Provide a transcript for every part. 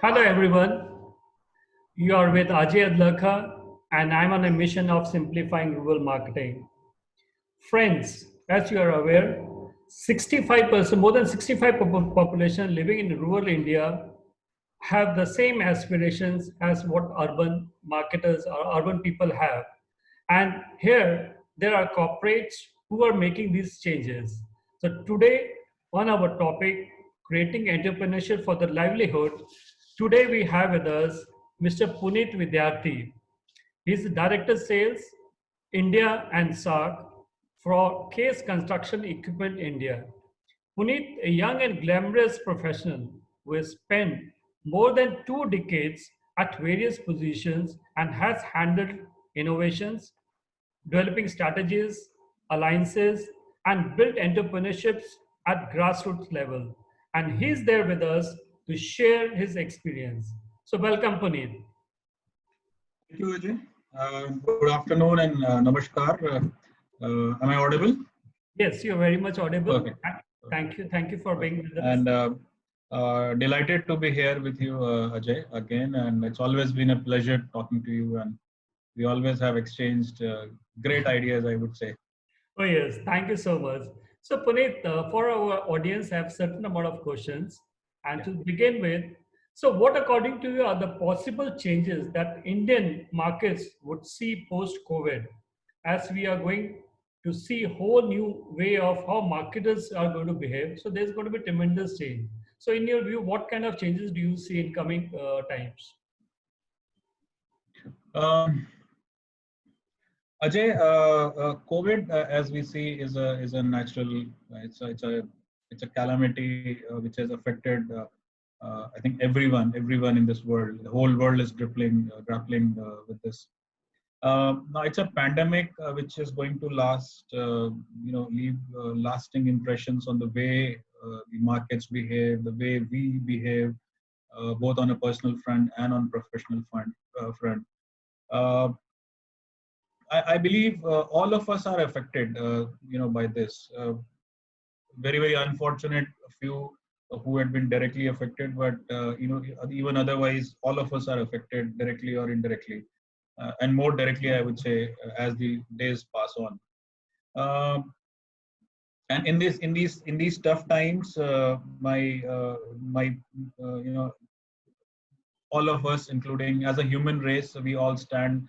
Hello everyone, you are with Ajay Adlakha and I'm on a mission of simplifying rural marketing. Friends, as you are aware, 65%, more than 65 population living in rural India have the same aspirations as what urban marketers or urban people have. And here there are corporates who are making these changes. So today on our topic, creating entrepreneurship for the livelihood, today we have with us Mr. Puneet Vidyarthi. He's the Director Sales, India and SARC for Case Construction Equipment India. Puneet, a young and glamorous professional who has spent more than 2 decades at various positions and has handled innovations, developing strategies, alliances, and built entrepreneurships at grassroots level. And he's there with us to share his experience. So, welcome, Puneet. Thank you, Ajay. Good afternoon and namaskar. Am I audible? Yes, you're very much audible. Perfect. Thank you. Thank you for being with us. And delighted to be here with you, Ajay, again. And it's always been a pleasure talking to you. And we always have exchanged great ideas, I would say. Oh yes, thank you so much. So Puneet, for our audience, I have certain amount of questions, and Yeah. to begin with, so what according to you are the possible changes that Indian markets would see post-COVID, as we are going to see whole new way of how marketers are going to behave. So there's going to be tremendous change. So in your view, what kind of changes do you see in coming times? Um, Ajay, COVID, as we see, is a natural. It's a calamity which has affected. I think everyone in this world. The whole world is grappling with this. Now it's a pandemic which is going to last. Leave lasting impressions on the way the markets behave, the way we behave, both on a personal front and on professional front. Uh, I believe all of us are affected, by this. Very unfortunate few who had been directly affected, but even otherwise, all of us are affected directly or indirectly, and more directly, I would say, as the days pass on. And in these tough times, all of us, including as a human race, we all stand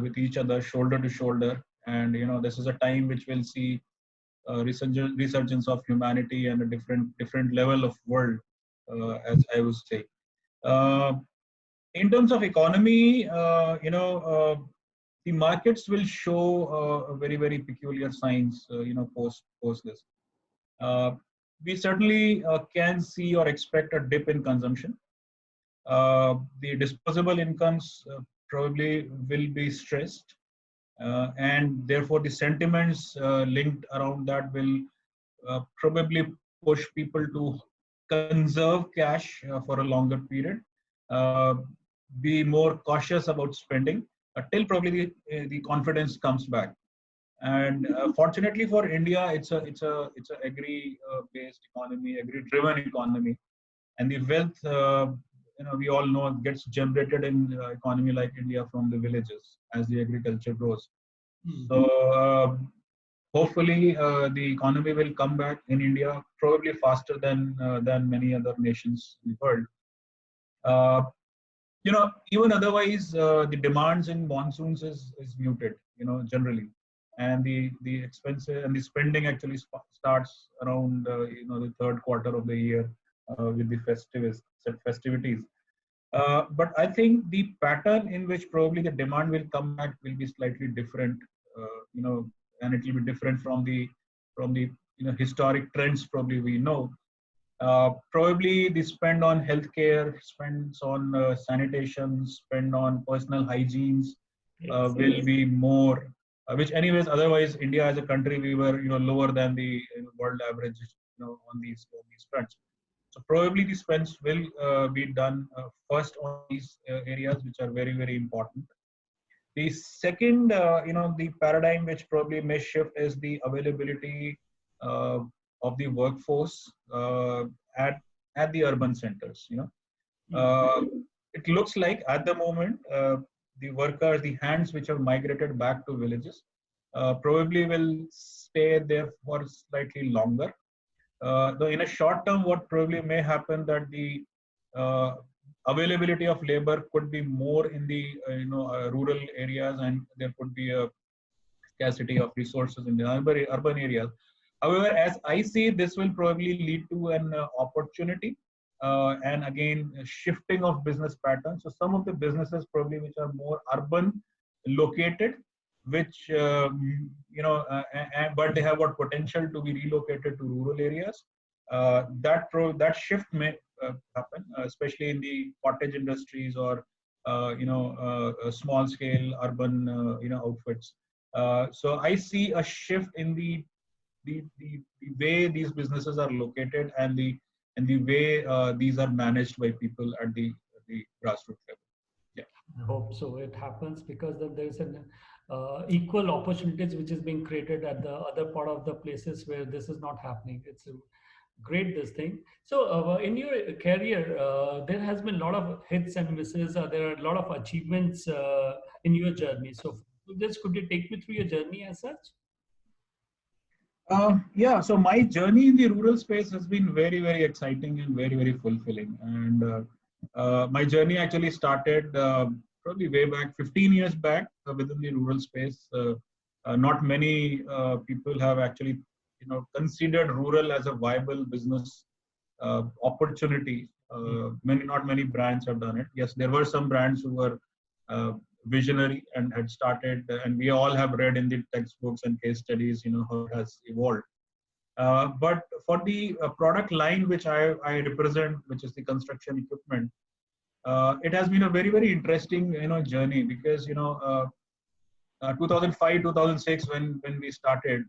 with each other shoulder to shoulder. And this is a time which will see resurgence of humanity and a different level of world, as I would say. Uh, in terms of economy, the markets will show a very peculiar signs, post this. Uh, we certainly can see or expect a dip in consumption. The disposable incomes probably will be stressed, and therefore the sentiments linked around that will probably push people to conserve cash for a longer period, uh, be more cautious about spending till probably the confidence comes back. And fortunately for India, it's a agri based economy, agri driven economy, and the wealth, we all know, gets generated in economy like India from the villages as the agriculture grows. So hopefully the economy will come back in India probably faster than many other nations in the world. Uh, Even otherwise, the demands in monsoons is muted, generally, and the expenses and the spending actually starts around the third quarter of the year with the festivities. But I think the pattern in which probably the demand will come back will be slightly different, and it will be different from the historic trends probably we know. Probably the spend on healthcare, spends on sanitation, spend on personal hygienes Yes. will be more, which anyways otherwise India as a country we were lower than the world average on these fronts. So probably the spends will be done first on these areas which are very important. The second, the paradigm which probably may shift is the availability uh, of the workforce at the urban centers. Uh, it looks like at the moment, the workers, the hands which have migrated back to villages, probably will stay there for slightly longer. Though in a short term, what probably may happen that the uh, availability of labor could be more in the rural areas, and there could be a scarcity of resources in the urban areas. However, as I see, this will probably lead to an opportunity and again shifting of business patterns. So some of the businesses probably which are more urban located, which but they have got potential to be relocated to rural areas. That shift may happen, especially in the cottage industries or small scale urban outfits. So I see a shift in the way these businesses are located and the way these are managed by people at the grassroots level. Yeah. I hope so. It happens because there's an equal opportunities which is being created at the other part of the places where this is not happening. It's a great this thing. So in your career, there has been a lot of hits and misses. There are a lot of achievements in your journey. So this could you take me through your journey as such? Yeah, so my journey in the rural space has been very, very exciting and very, very fulfilling. And my journey actually started probably way back, 15 years back within the rural space. Not many people have actually, considered rural as a viable business opportunity. Not many brands have done it. Yes, there were some brands who were visionary and had started, and we all have read in the textbooks and case studies, how it has evolved. But for the product line which I represent, which is the construction equipment, it has been a very, very interesting, journey because, 2005, 2006, when we started,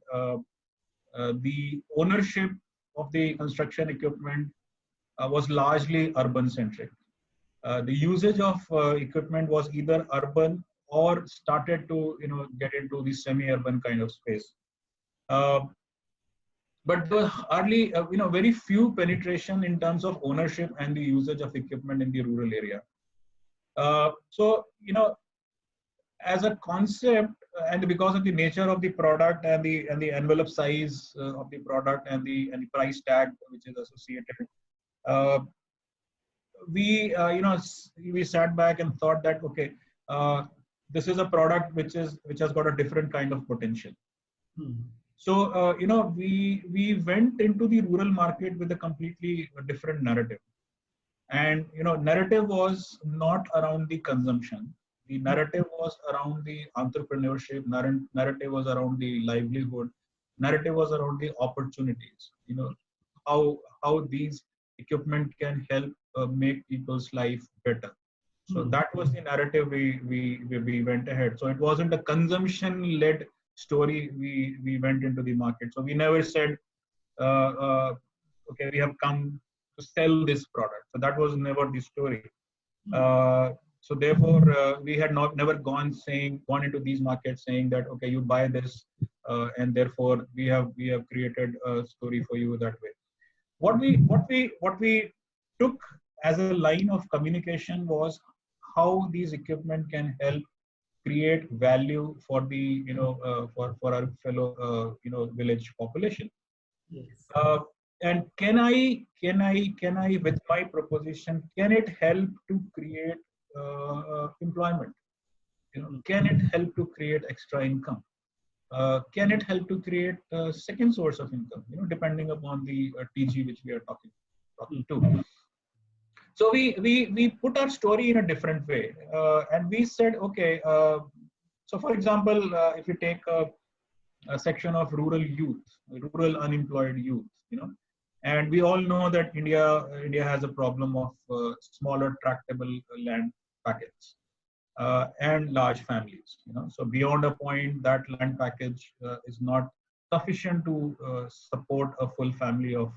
the ownership of the construction equipment was largely urban centric. The usage of equipment was either urban or started to get into the semi-urban kind of space. But the hardly very few penetration in terms of ownership and the usage of equipment in the rural area. So as a concept, and because of the nature of the product and the envelope size of the product and the price tag which is associated, we sat back and thought that okay, this is a product which has got a different kind of potential. So we went into the rural market with a completely different narrative, and narrative was not around the consumption. The narrative was around the entrepreneurship. Narrative was around the livelihood. Narrative was around the opportunities. How these equipment can help make people's life better. So that was the narrative we went ahead. So it wasn't a consumption-led story. We went into the market. So we never said, okay, we have come to sell this product. So that was never the story. So therefore, we had never gone into these markets saying that okay, you buy this, and therefore we have created a story for you that way. What we took as a line of communication was how these equipment can help create value for the for our fellow village population. Yes. And can I with my proposition, can it help to create employment? Can it help to create extra income? Can it help to create a second source of income? Depending upon the TG which we are talking to. So we put our story in a different way, and we said, okay. So for example, if you take a section of rural youth, rural unemployed youth, and we all know that India has a problem of smaller tractable land packets and large families. So beyond a point, that land package is not sufficient to support a full family of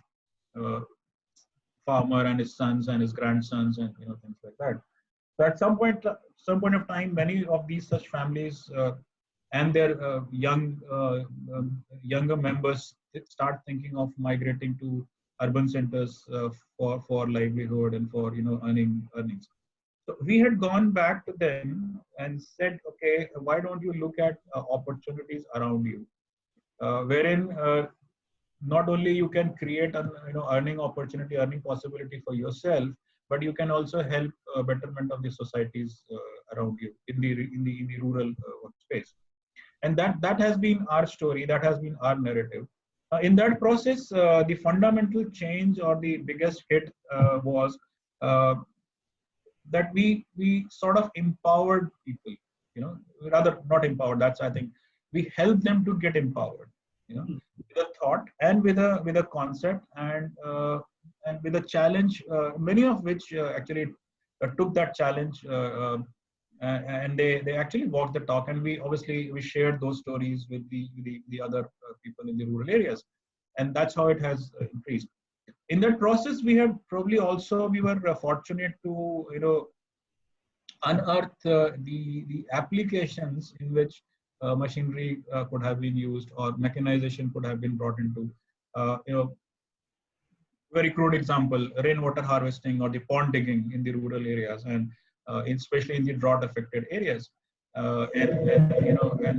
farmer and his sons and his grandsons and things like that. So at some point of time, many of these such families and their younger members start thinking of migrating to urban centers for livelihood and for earnings. So we had gone back to them and said, okay, why don't you look at opportunities around you, wherein not only you can create an earning opportunity, earning possibility for yourself, but you can also help betterment of the societies around you in the rural workspace. And that has been our story, that has been our narrative. In that process, the fundamental change or the biggest hit was uh, that we sort of empowered people, rather not empowered, that's I think we helped them to get empowered, with a thought and with a concept, and with a challenge, many of which actually took that challenge, and they actually walked the talk, and we shared those stories with the other people in the rural areas, and that's how it has increased. In that process, we were fortunate to unearth the applications in which machinery could have been used, or mechanization could have been brought into. Very crude example: rainwater harvesting or the pond digging in the rural areas, and especially in the drought affected areas. And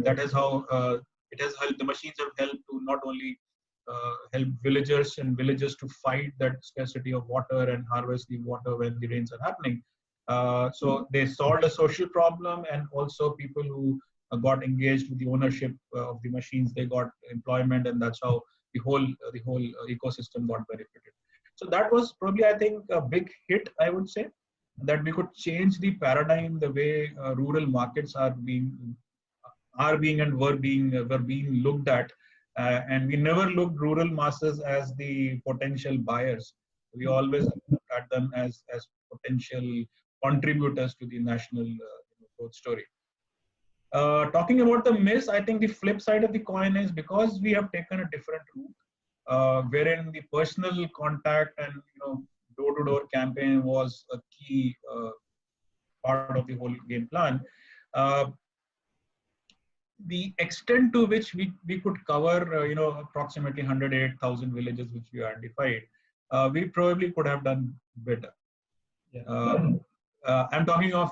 that is how it has helped. The machines have helped to not only help villagers and villages to fight that scarcity of water and harvest the water when the rains are happening. So they solved a social problem, and also people who got engaged with the ownership of the machines, they got employment, and that's how the whole ecosystem got benefited. So that was probably, I think, a big hit, I would say, that we could change the paradigm, the way rural markets are being and were being looked at, and we never looked rural masses as the potential buyers. We always looked at them as potential contributors to the national growth story. Talking about the miss, I think the flip side of the coin is, because we have taken a different route, wherein the personal contact and door-to-door campaign was a key part of the whole game plan. Uh, the extent to which we could cover, approximately 108,000 villages which we identified, we probably could have done better. Yeah. I'm talking of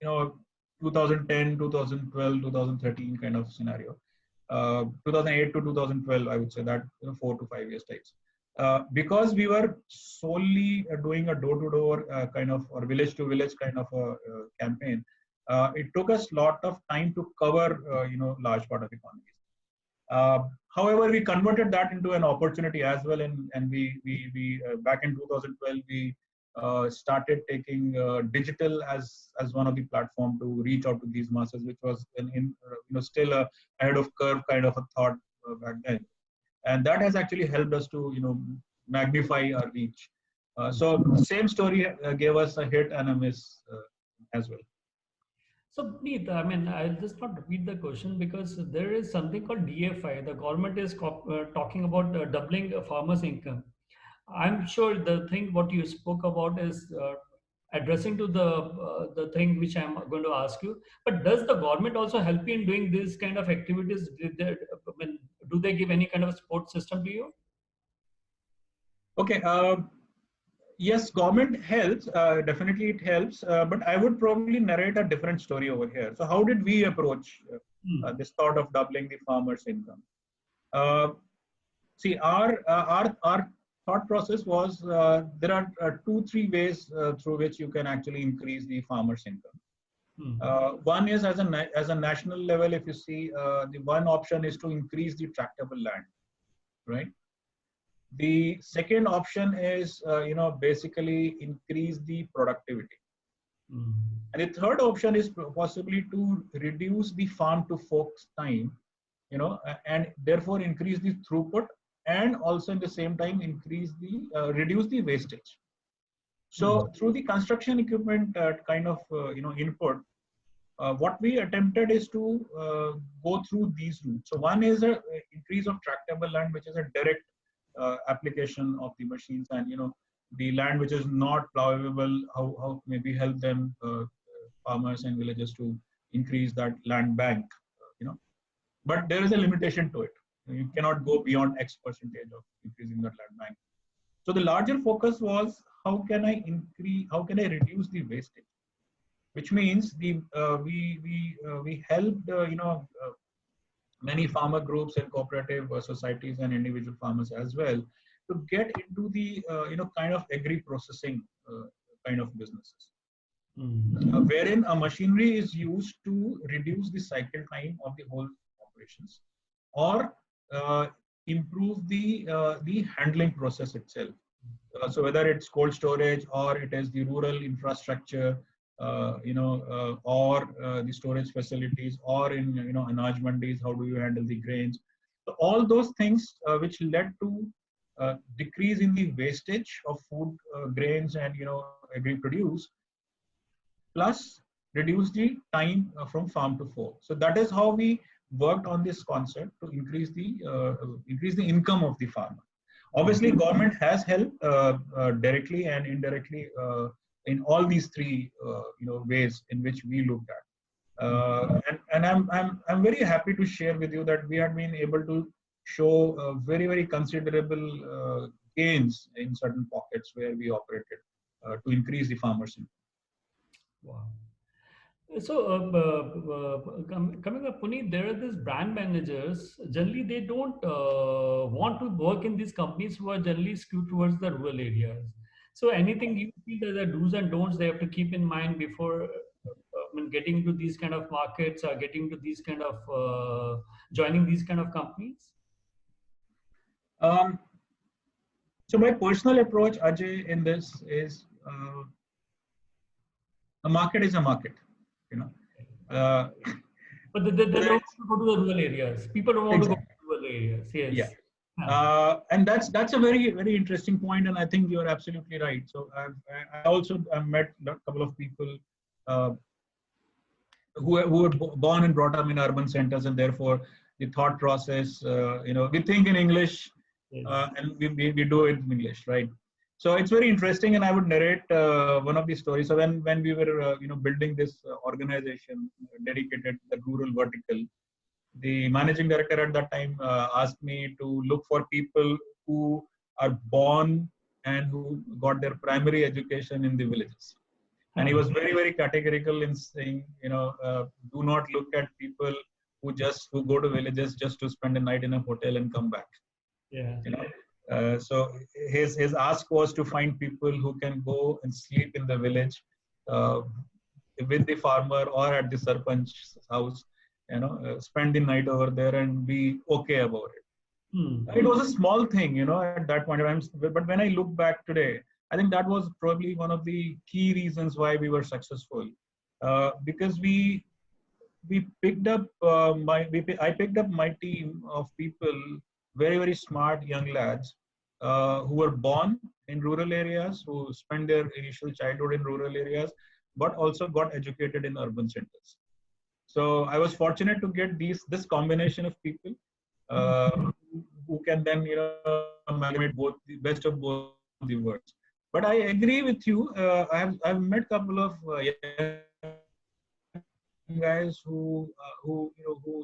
2010, 2012, 2013 kind of scenario. 2008 to 2012, I would say that 4 to 5 years types. Because we were solely doing a door-to-door kind of, or village-to-village kind of a campaign, it took us a lot of time to cover large part of economies. However, we converted that into an opportunity as well, and we back in 2012 we started taking digital as one of the platform to reach out to these masses, which was still a ahead of curve kind of a thought back then, and that has actually helped us to magnify our reach. So same story gave us a hit and a miss as well. So, Neet, I mean, I'll just not repeat the question, because there is something called DFI. The government is talking about doubling a farmer's income. I'm sure the thing what you spoke about is addressing to the thing which I'm going to ask you. But does the government also help you in doing this kind of activities? I mean, do they give any kind of support system to you? Okay. Yes, government helps. Definitely, it helps. But I would probably narrate a different story over here. So, how did we approach this thought of doubling the farmer's income? Uh, See, our thought process was, there are 2-3 ways through which you can actually increase the farmer's income. One is as a national level. If you see, the one option is to increase the tractable land, right? The second option is, basically increase the productivity. And the third option is possibly to reduce the farm to fork time, and therefore increase the throughput, and also at the same time reduce the wastage. So through the construction equipment kind of input, what we attempted is to go through these routes. So one is a increase of tractable land, which is a direct application of the machines, and the land which is not plowable, how maybe help them, farmers and villagers, to increase that land bank, but there is a limitation to it. You cannot go beyond X percentage of increasing that land bank. So the larger focus was how can I reduce the wastage, which means we helped many farmer groups and cooperative societies and individual farmers as well to get into the kind of agri processing kind of businesses, wherein a machinery is used to reduce the cycle time of the whole operations, or improve the handling process itself. So whether it's cold storage or it is the rural infrastructure, or the storage facilities, or in anaj mandis, how do you handle the grains? So all those things which led to decrease in the wastage of food, grains, and agri produce, plus reduce the time from farm to fork. So that is how we worked on this concept to increase the income of the farmer. Obviously, government has helped directly and indirectly in all these three ways in which we looked at. And I'm very happy to share with you that we had been able to show very, very considerable gains in certain pockets where we operated to increase the farmers' income. Wow. So, coming up, Puneet, there are these brand managers. Generally, they don't want to work in these companies who are generally skewed towards the rural areas. So, anything you feel that the do's and don'ts they have to keep in mind before getting into these kind of markets or getting to these kind of joining these kind of companies? So, my personal approach, Ajay, in this is a market is a market. But they don't want to go to the rural areas. People don't want to go to rural areas. Yes. Yeah. And that's a very, very interesting point, and I think you're absolutely right. So I also met a couple of people who were born and brought up in urban centers, and therefore the thought process, we think in English, and we do it in English, right? So it's very interesting, and I would narrate one of these stories. So when we were building this organization dedicated to the rural vertical, the managing director at that time asked me to look for people who are born and who got their primary education in the villages. And he was very, very categorical in saying, do not look at people who go to villages just to spend a night in a hotel and come back. Yeah. So his ask was to find people who can go and sleep in the village with the farmer or at the sarpanch's house, spend the night over there and be okay about it. It was a small thing, at that point of time. But when I look back today, I think that was probably one of the key reasons why we were successful, because I picked up my team of people, very, very smart young lads who were born in rural areas, who spent their initial childhood in rural areas, but also got educated in urban centers. So I was fortunate to get this combination of people who can then amalgamate both the best of both the worlds. But I agree with you. I've met a couple of guys who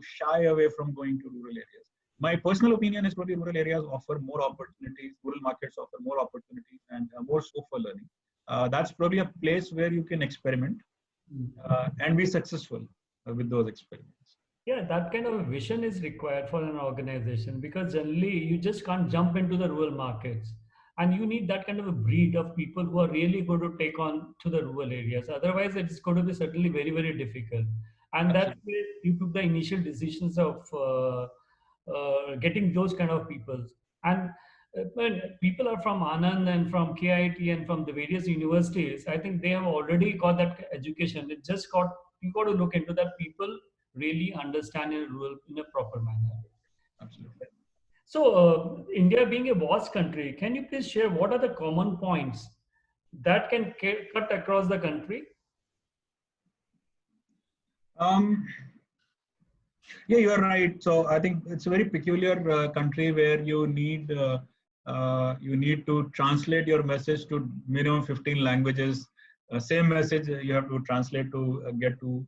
shy away from going to rural areas. My personal opinion is probably rural areas offer more opportunities. Rural markets offer more opportunities and more scope for learning. That's probably a place where you can experiment and be successful with those experiments. Yeah, that kind of a vision is required for an organization, because generally you just can't jump into the rural markets, and you need that kind of a breed of people who are really going to take on to the rural areas. Otherwise, it's going to be certainly very, very difficult. And that's where you took the initial decisions of getting those kind of people. And when people are from Anand and from KIT and from the various universities, I think they have already got that education. It just you got to look into that people really understand in a proper manner. Absolutely. So, India being a vast country, can you please share what are the common points that can cut across the country? Yeah, you are right. So I think it's a very peculiar country where you need to translate your message to minimum 15 languages. Same message you have to translate to get to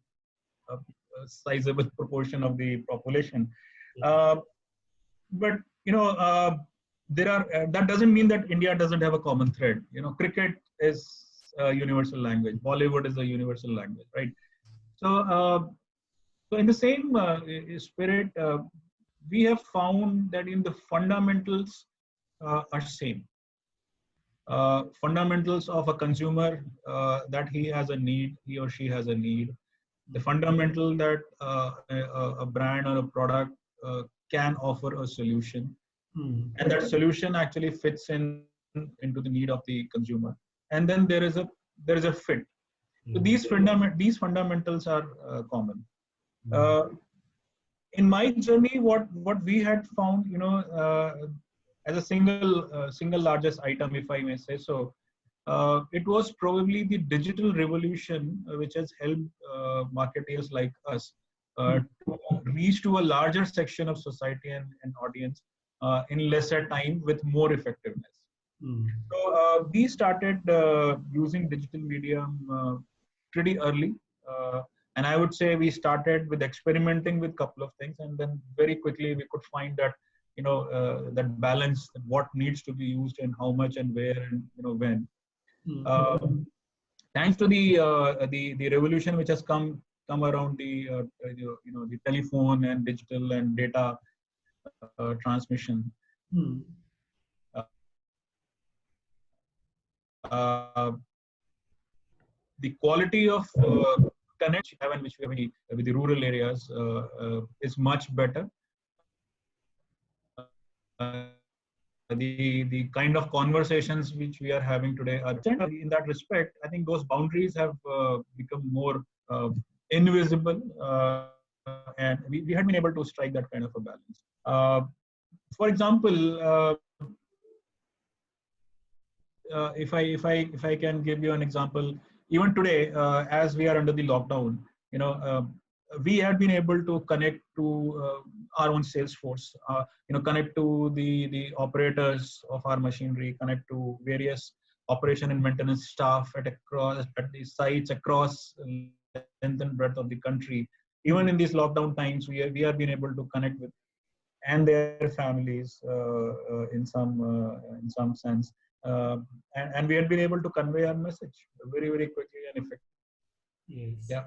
a sizable proportion of the population. But there are that doesn't mean that India doesn't have a common thread. Cricket is a universal language. Bollywood is a universal language, right? So in the same spirit, we have found that in the fundamentals are same. Fundamentals of a consumer, that he or she has a need. The fundamental that a brand or a product can offer a solution, and that solution actually fits into the need of the consumer. And then there is a fit. So these fundamentals are common. In my journey, what we had found, as a single largest item, if I may say so, it was probably the digital revolution which has helped marketeers like us to reach to a larger section of society and audience in lesser time with more effectiveness. So we started using digital medium pretty early. And I would say we started with experimenting with a couple of things, and then very quickly we could find that that balance, what needs to be used and how much and where and when. Thanks to the revolution which has come around the the telephone and digital and data transmission. The quality of connection which we have with the rural areas is much better. The kind of conversations which we are having today are, in that respect, I think those boundaries have become more invisible, and we had been able to strike that kind of a balance. For example, if I can give you an example, even today, as we are under the lockdown, we have been able to connect to our own sales force, connect to the operators of our machinery, connect to various operation and maintenance staff at the sites across length and breadth of the country. Even in these lockdown times, we have been able to connect with and their families in some sense, and we have been able to convey our message very, very quickly and effectively. Yes. Yeah.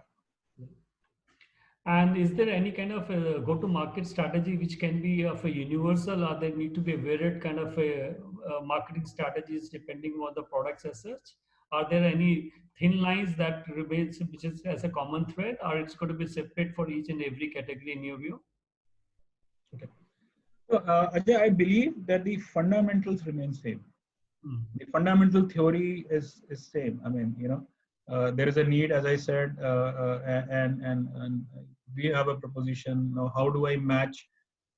And is there any kind of a go-to-market strategy which can be of a universal, or there need to be a varied kind of a marketing strategies depending on the products as such? Are there any thin lines that remains which is as a common thread, or it's going to be separate for each and every category in your view? Okay. So Ajay, I believe that the fundamentals remain same. The fundamental theory is same. I mean, there is a need, as I said, and we have a proposition. How do I match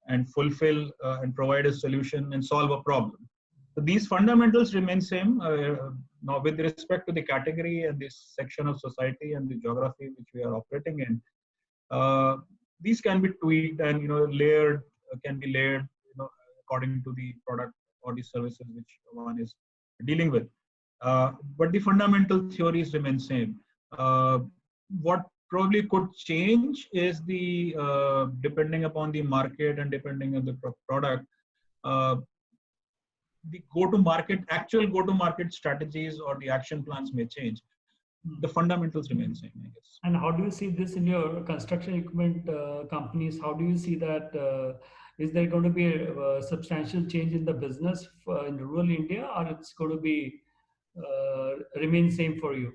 and fulfill and provide a solution and solve a problem? So these fundamentals remain same. Now, with respect to the category and this section of society and the geography which we are operating in, these can be tweaked and layered, can be layered, according to the product or the services which one is dealing with. But the fundamental theories remain same. What probably could change is the depending upon the market and depending on the product, the actual go-to-market strategies or the action plans may change. The fundamentals remain same, I guess. And how do you see this in your construction equipment companies? How do you see that? Is there going to be a substantial change in the business in rural India, or it's going to be remain same for you?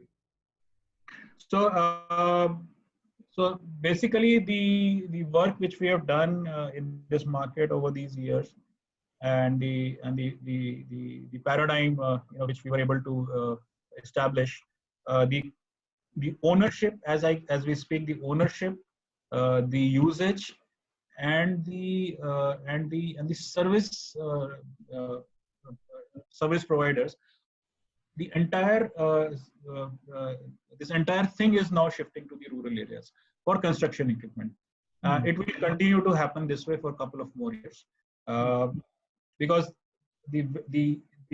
So basically, the work which we have done in this market over these years, and the paradigm which we were able to establish, the ownership, as we speak, the ownership, the usage, and the service providers, the entire this entire thing is now shifting to the rural areas for construction equipment. It will continue to happen this way for a couple of more years, because the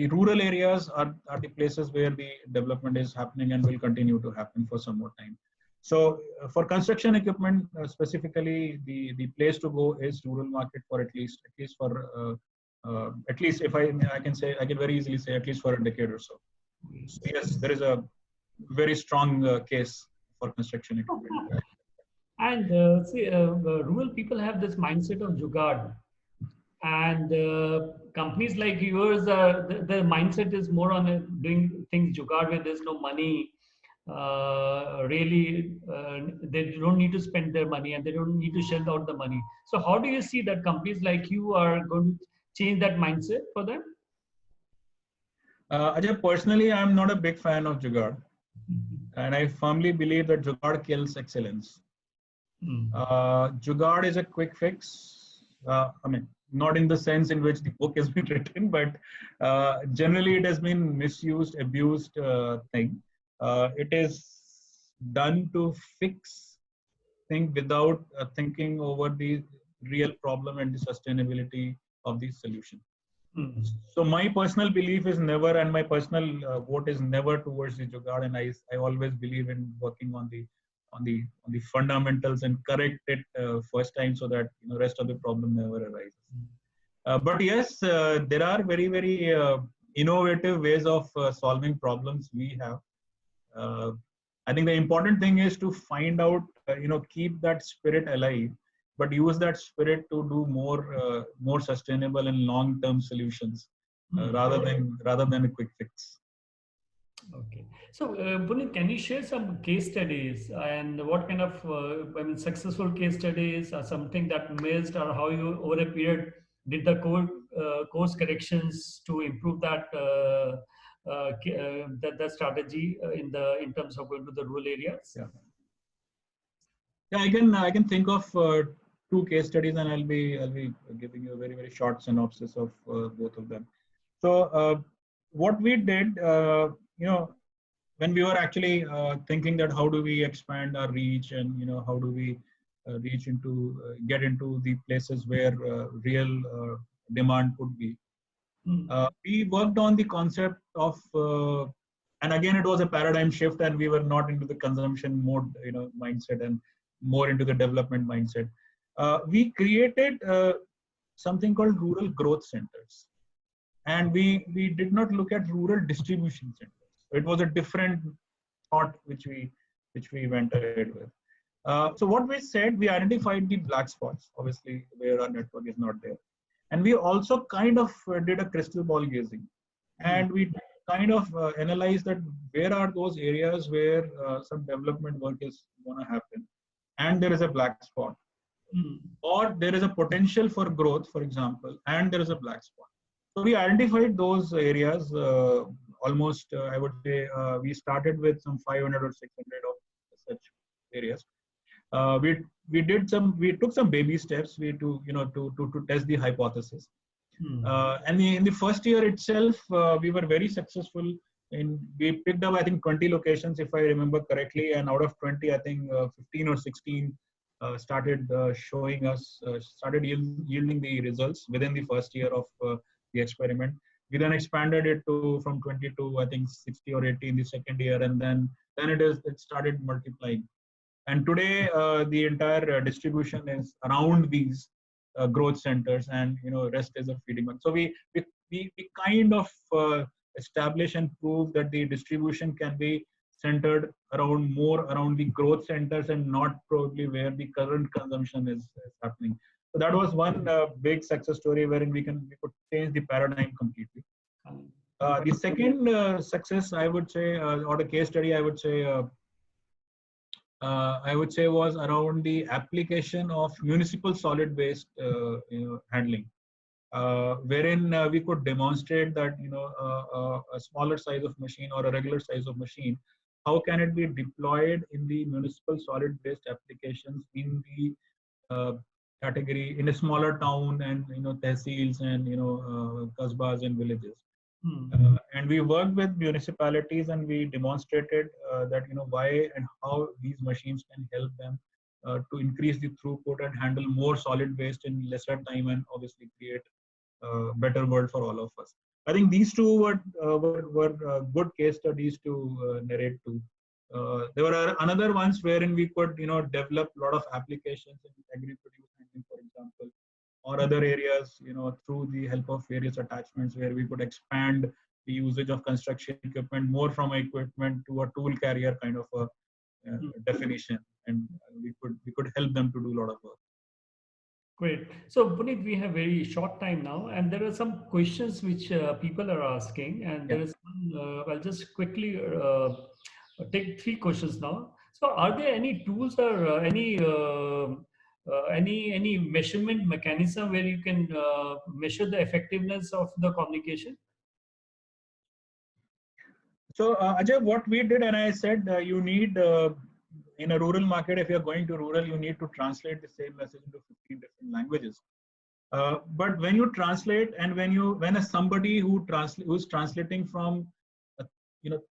rural areas are the places where the development is happening and will continue to happen for some more time. So for construction equipment specifically, the place to go is rural market for at least for At least if I can say, I can very easily say at least for a decade or so. So yes, there is a very strong case for construction equipment. And see, rural people have this mindset of jugaad, and companies like yours, the mindset is more on doing things jugaad where there's no money. Really, they don't need to spend their money and they don't need to shell out the money. So, how do you see that companies like you are going to change that mindset for them? Ajay, personally, I'm not a big fan of jugaad, and I firmly believe that jugaad kills excellence. Jugaad is a quick fix. I mean, not in the sense in which the book has been written, but generally it has been misused, abused thing. It is done to fix things without thinking over the real problem and the sustainability of the solution. So my personal belief is never, and my personal vote is never towards the jugaad, and I always believe in working on the fundamentals and correct it first time, so that rest of the problem never arises. But yes, there are very innovative ways of solving problems we have. I think the important thing is to find out, keep that spirit alive, but use that spirit to do more sustainable and long-term solutions rather than a quick fix. Okay. So, Puneet, can you share some case studies and what kind of, successful case studies or something that missed, or how you over a period did the course corrections to improve that that strategy in terms of going to the rural areas? Yeah, I can think of two case studies, and I'll be giving you a very short synopsis of both of them. So what we did, when we were actually thinking that how do we expand our reach, and how do we reach into get into the places where real demand could be, we worked on the concept of and again it was a paradigm shift, and we were not into the consumption mode mindset, and more into the development mindset. We created something called rural growth centers, and we did not look at rural distribution centers. It was a different thought which we went ahead with. So what we said, we identified the black spots, obviously where our network is not there, and we also kind of did a crystal ball gazing, and we kind of analyzed that where are those areas where some development work is going to happen, and there is a black spot, or there is a potential for growth, for example, and there is a black spot. So we identified those areas. Almost, I would say, we started with some 500 or 600 of such areas. We took some baby steps to test the hypothesis. And in the first year itself, we were very successful. We picked up, I think, 20 locations, if I remember correctly, and out of 20, I think 15 or 16 started yielding the results within the first year of the experiment. We then expanded it from 20 to, I think, 60 or 80 in the second year, and then it started multiplying. And today, the entire distribution is around these growth centers, and rest is a feeding one. So we kind of establish and prove that the distribution can be centered around the growth centers, and not probably where the current consumption is happening. So that was one big success story wherein we could change the paradigm completely. The second success, I would say, or the case study, I would say was around the application of municipal solid waste handling, wherein we could demonstrate that a smaller size of machine or a regular size of machine, how can it be deployed in the municipal solid waste applications in the category in a smaller town, and tehsils and kasbas and villages. And we worked with municipalities, and we demonstrated that why and how these machines can help them to increase the throughput and handle more solid waste in lesser time, and obviously create a better world for all of us. I think these two were good case studies to narrate to. There were another ones wherein we could develop a lot of applications in agri-produce handling, for example, or other areas, through the help of various attachments where we could expand the usage of construction equipment more from equipment to a tool carrier kind of a definition, and we could help them to do a lot of work. Great. So, Puneet, we have very short time now, and there are some questions which people are asking, and Yeah. there is one. I'll just quickly take three questions now. So, are there any tools or any measurement mechanism where you can measure the effectiveness of the communication? So, Ajay, what we did, and I said you need in a rural market, if you're going to rural, you need to translate the same message into 15 different languages. But when you translate, and when somebody who's translating from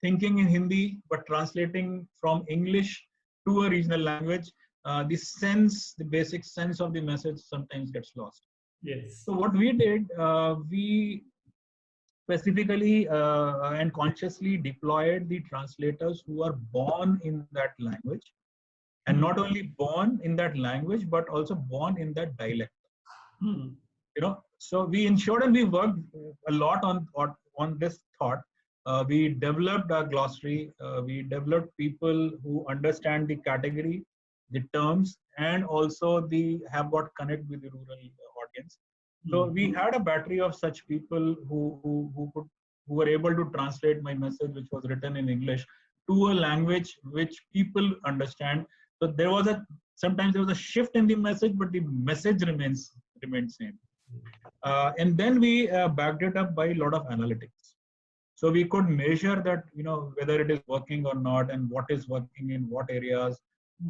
thinking in Hindi but translating from English to a regional language, the basic sense of the message sometimes gets lost. Yes. So what we did, we specifically and consciously deployed the translators who are born in that language, and not only born in that language but also born in that dialect. So we ensured, and we worked a lot on this thought. We developed a glossary. We developed people who understand the category, the terms, and also have got connect with the rural audience. So we had a battery of such people who were able to translate my message, which was written in English, to a language which people understand. So sometimes there was a shift in the message, but the message remained same. And then we backed it up by a lot of analytics. So we could measure that, whether it is working or not, and what is working in what areas,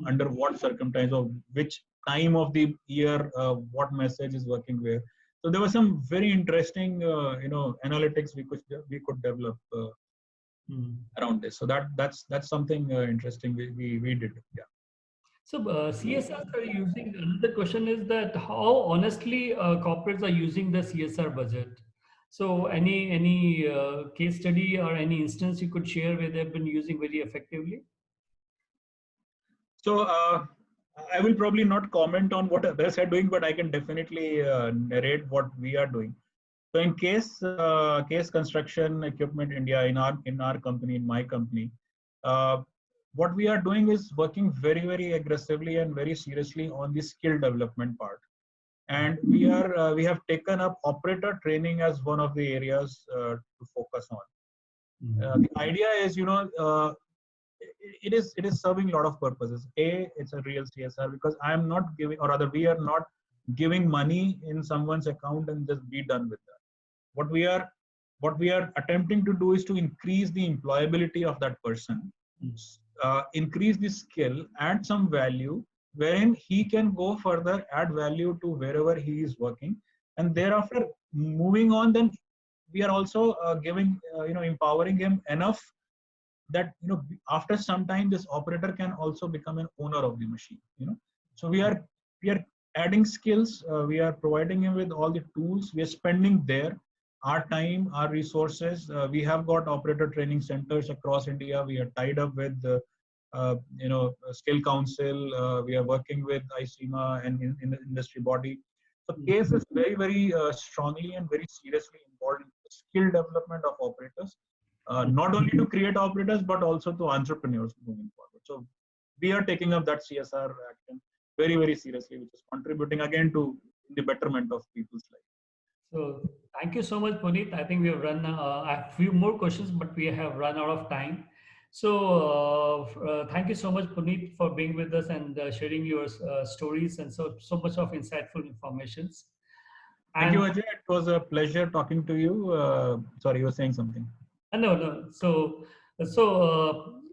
under what circumstance, of which time of the year, what message is working where. So there was some very interesting, analytics we could develop around this. So that's something interesting we did. Yeah. So CSRs are using. Another question is that how honestly corporates are using the CSR budget. So any case study or any instance you could share where they've been using very effectively? So I will probably not comment on what others are doing, but I can definitely narrate what we are doing. So in Case Construction Equipment India, in our company, in my company, what we are doing is working very, very aggressively and very seriously on the skill development part. And we have taken up operator training as one of the areas to focus on. The idea is, it is serving a lot of purposes. It's a real CSR because I am not giving, or rather we are not giving money in someone's account and just be done with that. What we are attempting to do is to increase the employability of that person, increase the skill, add some value, wherein he can go further, add value to wherever he is working, and thereafter moving on. Then we are also empowering him enough that after some time this operator can also become an owner of the machine. So we are adding skills. We are providing him with all the tools. We are spending there our time, our resources. We have got operator training centers across India. We are tied up with Skill Council. We are working with ICMA and in the industry body. So CASE is very, very strongly and very seriously involved in the skill development of operators, not only to create operators, but also to entrepreneurs moving forward. So we are taking up that CSR action very, very seriously, which is contributing again to the betterment of people's life. So thank you so much, Puneet. I think we have run a few more questions, but we have run out of time. So thank you so much, Puneet, for being with us and sharing your stories and so much of insightful informations. Thank you, Ajay. It was a pleasure talking to you. Sorry, you were saying something. No. So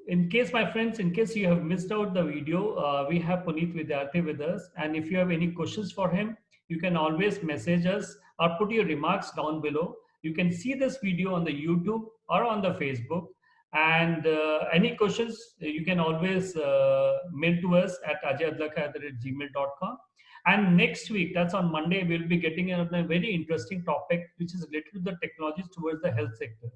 in case, my friends, in case you have missed out the video, we have Puneet Vidyarthi with us. And if you have any questions for him, you can always message us or put your remarks down below. You can see this video on the YouTube or on the Facebook. And any questions, you can always mail to us at ajayadlakha@gmail.com. And next week, that's on Monday, we'll be getting a very interesting topic, which is related to the technologies towards the health sector.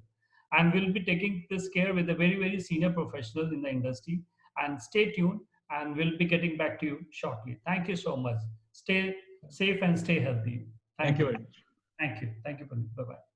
And we'll be taking this care with a very, very senior professionals in the industry. And stay tuned, and we'll be getting back to you shortly. Thank you so much. Stay safe and stay healthy. Thank you very much. Thank you. Thank you, Puneet. Bye-bye.